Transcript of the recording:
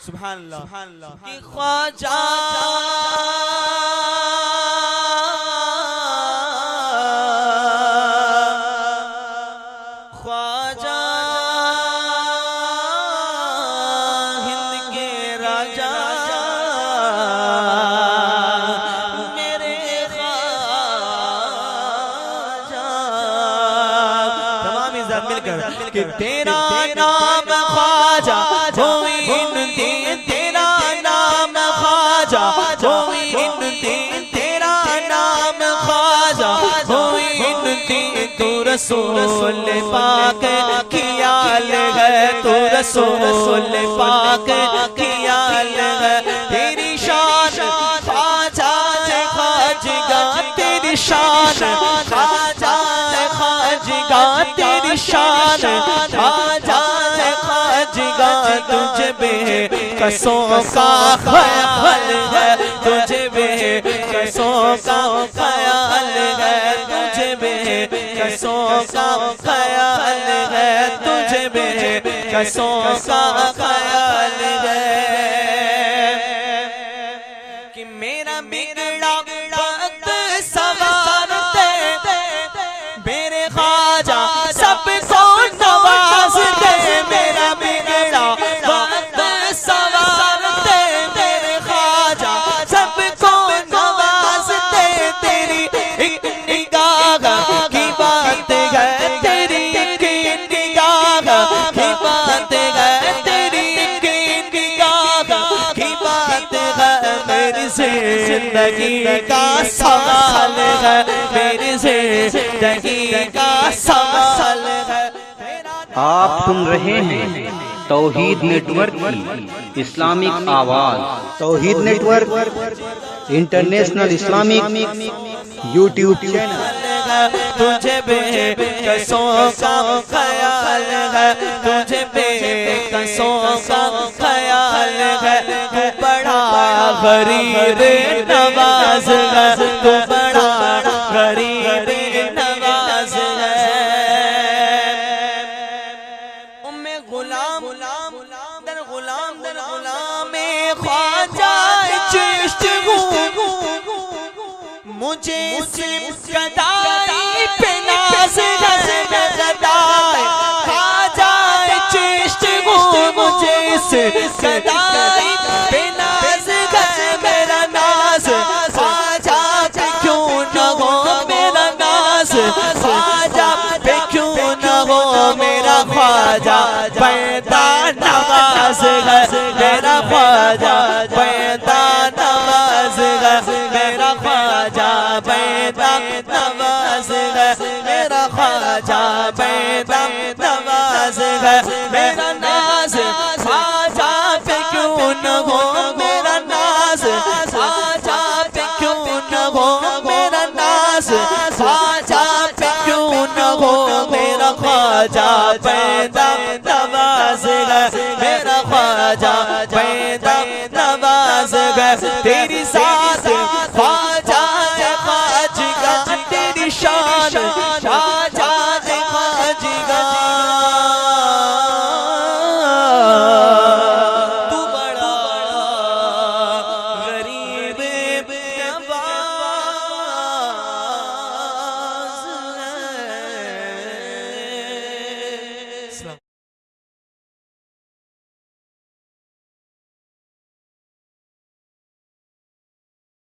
सुभान अल्लाह कि ख्वाजा ख्वाजा हिंद के राजा मेरे ख्वाजा। तमाम इज़्ज़त मिलकर कि तेरा नाम ख्वाजा तेरा नाम ख्वाजा तेरा नाम ख्वाजा तू रसूल पाक की आल है, तू रसूल पाक की आल है। तेरी शान ख्वाजा खाजगा तेरी शान ख्वाजा खाजगा तेरी शान ख्वाजा खाजगा। तुझे बेकसों का ख्याल है, तुझे बेकसों का ख्याल है, तुझे बेकसों का ख्याल है, तुझे बेकसों का ख्याल है। कि मेरा बिगड़ा वक्त संवारते मेरे ख्वाजा सबको नवाज दे। मेरा बिगड़ा वक्त संवारते मेरे ख्वाजा सबको नवाज दे। तेरी एक निगाह की बात है, तेरी एक निगाह की बात है, तेरी एक निगाह की बात है। मेरी जिंदगी का सवाल है, मेरी जिंदगी का सवाल है। आप सुन रहे हैं तौहीद नेटवर्क की इस्लामिक आवाज। Tauheed network international Islamic YouTube channel. तुझे बेकसों का ख्याल है, तुझे बेकसों का ख्याल है। तू बड़ा गरीब नवाज है, तू बड़ा गरीब नवाज है। उम्मे गुलाम दर गुलाम दर गुलाम ख्वाजा चिश्त मुझे सिर्फ गदाई पे नाज है, गदाई ख्वाजा चिश्त मुझे सिर्फ गदाई पे नाज है। मेरा नाज ख्वाजा पे क्यों न हो, मेरा नाज ख्वाजा पे क्यों न हो। मेरा ख्वाजा पैदा नवाज है, मेरा ख्वाजा पैदा नवाज है, मेरा ख्वाजा पैदा नवाज है, मेरा ख्वाजा पैदा नवाज है। मेरा नाज ख्वाजा पे क्यों न हो, मेरा नाज ख्वाजा पे क्यों न हो, मेरा नाज ख्वाजा पे क्यों न हो। मेरा ख्वाजा पैदा नवाज है, मेरा ख्वाजा पैदा नवाज है। तेरी साथ